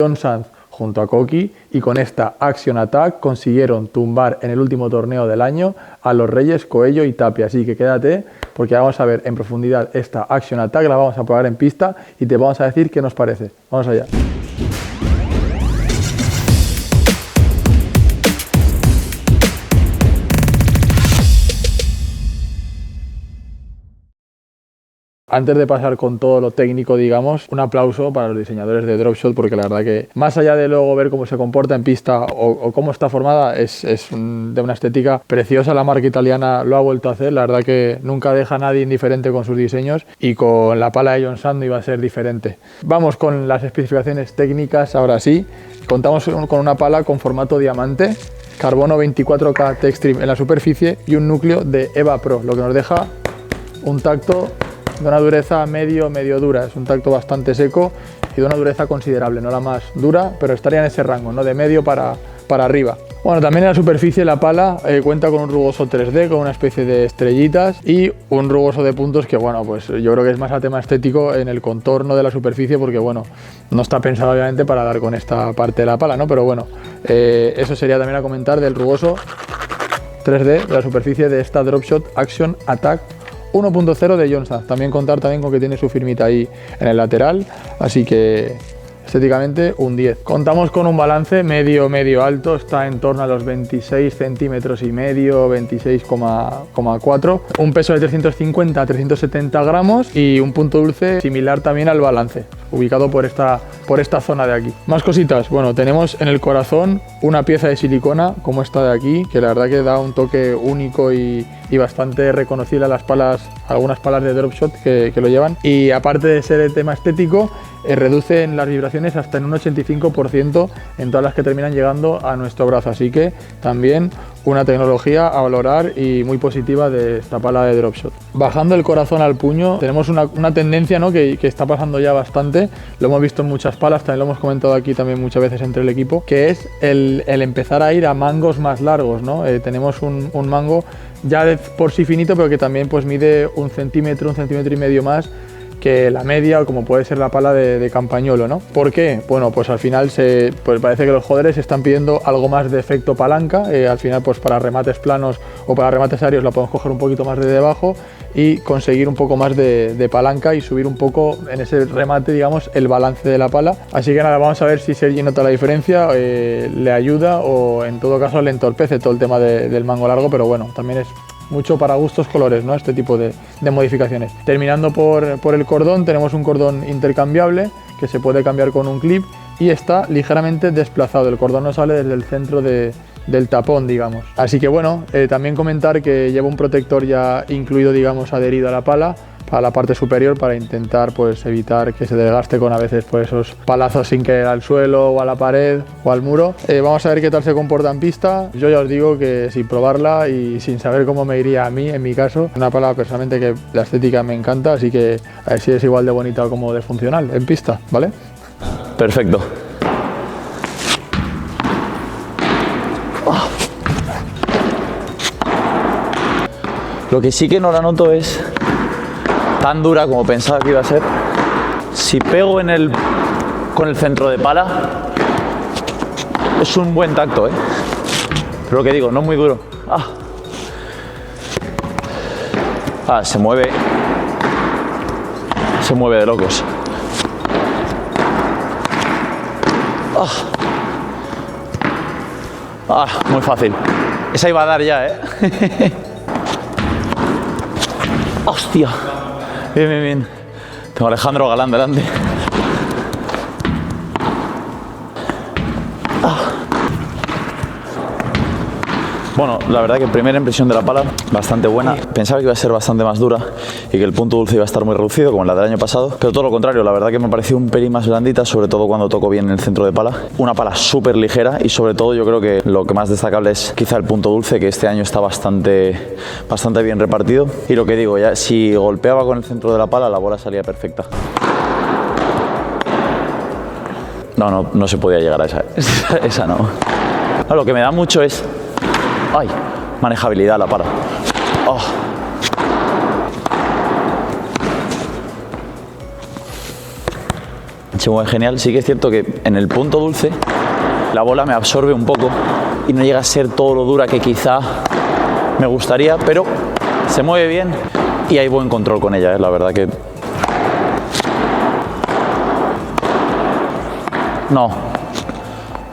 John Sanz junto a Koki, y con esta Action Attack consiguieron tumbar en el último torneo del año a los Reyes, Coello y Tapia. Así que quédate porque vamos a ver en profundidad esta Action Attack, la vamos a probar en pista y te vamos a decir qué nos parece. Vamos allá. Antes de pasar con todo lo técnico, digamos, un aplauso para los diseñadores de Dropshot, porque la verdad que más allá de luego ver cómo se comporta en pista o cómo está formada, es de una estética preciosa. La marca italiana lo ha vuelto a hacer, la verdad que nunca deja a nadie indiferente con sus diseños, y con la pala de John Sanz no iba a ser diferente. Vamos con las especificaciones técnicas, ahora sí. Contamos con una pala con formato diamante, carbono 24K Textreme en la superficie y un núcleo de EVA Pro, lo que nos deja un tacto de una dureza medio dura. Es un tacto bastante seco y de una dureza considerable, no la más dura, pero estaría en ese rango, ¿no? De medio para arriba. Bueno, también en la superficie la pala cuenta con un rugoso 3D, con una especie de estrellitas y un rugoso de puntos que, bueno, pues yo creo que es más a tema estético en el contorno de la superficie, porque, bueno, no está pensado obviamente para dar con esta parte de la pala, ¿no? Pero bueno, eso sería también a comentar del rugoso 3D de la superficie de esta Dropshot Action Attack 1.0 de John Sanz. También contar también con que tiene su firmita ahí en el lateral, así que estéticamente un 10. Contamos con un balance medio alto, está en torno a los 26 centímetros y medio, 26,4, un peso de 350 a 370 gramos y un punto dulce similar también al balance, ubicado por esta zona de aquí. Más cositas, bueno, tenemos en el corazón una pieza de silicona como esta de aquí, que la verdad que da un toque único y bastante reconocible a las palas, algunas palas de Dropshot que lo llevan, y aparte de ser el tema estético, reducen las vibraciones hasta en un 85% en todas las que terminan llegando a nuestro brazo, así que también una tecnología a valorar y muy positiva de esta pala de Dropshot. Bajando el corazón al puño, tenemos una tendencia, ¿no? que está pasando ya bastante, lo hemos visto en muchas palas, también lo hemos comentado aquí también muchas veces entre el equipo, que es el empezar a ir a mangos más largos, ¿no? Tenemos un mango ya de por sí finito, pero que también pues mide un centímetro y medio más que la media, o como puede ser la pala de campañolo, ¿no? ¿Por qué? Bueno, pues al final pues parece que los jugadores están pidiendo algo más de efecto palanca. Al final, pues para remates planos o para remates aéreos la podemos coger un poquito más de debajo y conseguir un poco más de palanca y subir un poco en ese remate, digamos, el balance de la pala. Así que nada, vamos a ver si Sergi nota la diferencia, le ayuda o en todo caso le entorpece todo el tema del mango largo, pero bueno, también es mucho para gustos colores, ¿no? Este tipo de modificaciones. Terminando por el cordón, tenemos un cordón intercambiable que se puede cambiar con un clip y está ligeramente desplazado. El cordón no sale desde el centro del tapón, digamos. Así que bueno, también comentar que lleva un protector ya incluido, digamos, adherido a la pala para la parte superior, para intentar pues evitar que se desgaste con a veces pues esos palazos sin querer al suelo o a la pared o al muro. Vamos a ver qué tal se comporta en pista. Yo ya os digo que sin probarla y sin saber cómo me iría a mí, en mi caso, una pala personalmente que la estética me encanta, así que a ver si es igual de bonita como de funcional en pista, ¿vale? Perfecto. Lo que sí que no la noto es tan dura como pensaba que iba a ser. Si pego con el centro de pala, es un buen tacto, ¿eh? Pero lo que digo, no muy duro. Se mueve de locos. Muy fácil. Esa iba a dar ya, ¿eh? ¡Hostia! Bien. Tengo a Alejandro Galán delante. Bueno, la verdad que primera impresión de la pala, bastante buena. Pensaba que iba a ser bastante más dura y que el punto dulce iba a estar muy reducido, como la del año pasado. Pero todo lo contrario, la verdad que me pareció un pelín más blandita, sobre todo cuando toco bien en el centro de pala. Una pala súper ligera y sobre todo yo creo que lo que más destacable es quizá el punto dulce, que este año está bastante bien repartido. Y lo que digo, ya si golpeaba con el centro de la pala, la bola salía perfecta. No se podía llegar a esa. Esa no. Lo que me da mucho es manejabilidad la pala. se mueve genial. Sí que es cierto que en el punto dulce la bola me absorbe un poco y no llega a ser todo lo dura que quizá me gustaría, pero se mueve bien y hay buen control con ella, la verdad que... No,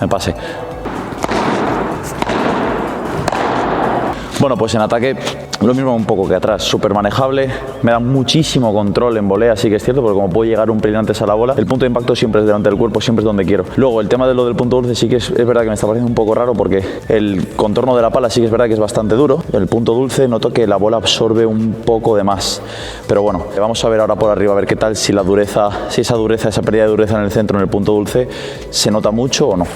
me pasé. Bueno, pues en ataque lo mismo un poco que atrás, súper manejable, me da muchísimo control en volea, sí que es cierto, porque como puedo llegar un pelín antes a la bola, el punto de impacto siempre es delante del cuerpo, siempre es donde quiero. Luego, el tema de lo del punto dulce sí que es verdad que me está pareciendo un poco raro porque el contorno de la pala sí que es verdad que es bastante duro. El punto dulce noto que la bola absorbe un poco de más, pero bueno, vamos a ver ahora por arriba a ver qué tal, si la dureza, si esa dureza, esa pérdida de dureza en el centro, en el punto dulce, se nota mucho o no.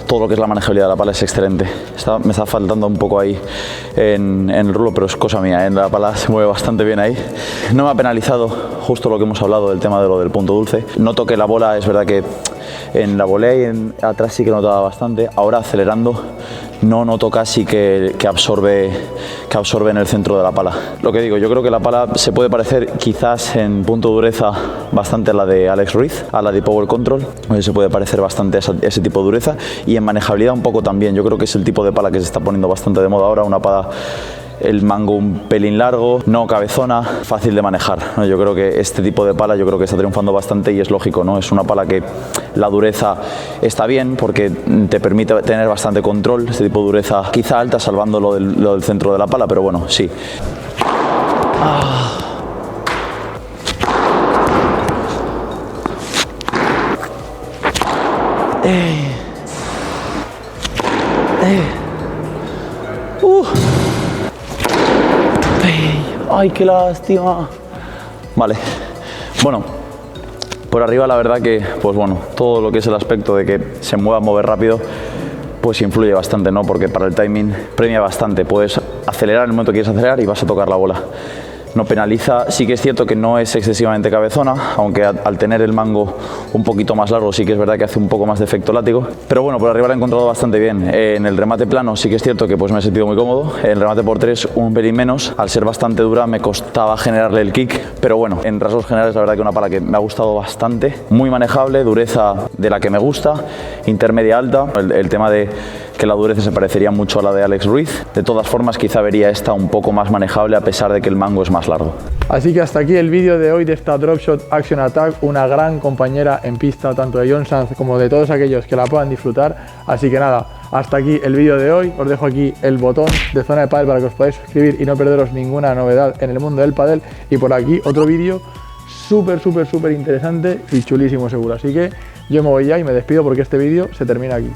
Todo lo que es la manejabilidad de la pala es excelente. Me está faltando un poco ahí en el rulo, pero es cosa mía, ¿eh? La pala se mueve bastante bien ahí. No me ha penalizado justo lo que hemos hablado del tema de lo del punto dulce. Noto que la bola, es verdad que en la volea y atrás sí que notaba bastante. Ahora acelerando no noto casi que absorbe en el centro de la pala. Lo que digo, yo creo que la pala se puede parecer quizás en punto de dureza bastante a la de Alex Ruiz, a la de Power Control, se puede parecer bastante a ese tipo de dureza, y en manejabilidad un poco también. Yo creo que es el tipo de pala que se está poniendo bastante de moda ahora, una pala, el mango un pelín largo, no cabezona, fácil de manejar, ¿no? Yo creo que este tipo de pala yo creo que está triunfando bastante y es lógico, ¿no? Es una pala que la dureza está bien porque te permite tener bastante control, este tipo de dureza quizá alta, salvando lo del centro de la pala, pero bueno, sí. ¡Ay, qué lástima! Vale, bueno, por arriba la verdad que, pues bueno, todo lo que es el aspecto de que se mover rápido, pues influye bastante, ¿no? Porque para el timing premia bastante, puedes acelerar en el momento que quieres acelerar y vas a tocar la bola. No penaliza, sí que es cierto que no es excesivamente cabezona, aunque al tener el mango un poquito más largo sí que es verdad que hace un poco más de efecto látigo, pero bueno, por arriba la he encontrado bastante bien. En el remate plano sí que es cierto que pues me he sentido muy cómodo, en el remate por 3 un pelín menos, al ser bastante dura me costaba generarle el kick, pero bueno, en rasgos generales la verdad que una pala que me ha gustado bastante, muy manejable, dureza de la que me gusta, intermedia alta, el tema de que la dureza se parecería mucho a la de Alex Ruiz. De todas formas, quizá vería esta un poco más manejable a pesar de que el mango es más largo. Así que hasta aquí el vídeo de hoy de esta Dropshot Action Attack, una gran compañera en pista tanto de John Sanz como de todos aquellos que la puedan disfrutar. Así que nada, hasta aquí el vídeo de hoy. Os dejo aquí el botón de Zona de Padel para que os podáis suscribir y no perderos ninguna novedad en el mundo del pádel. Y por aquí otro vídeo súper interesante y chulísimo seguro. Así que yo me voy ya y me despido porque este vídeo se termina aquí.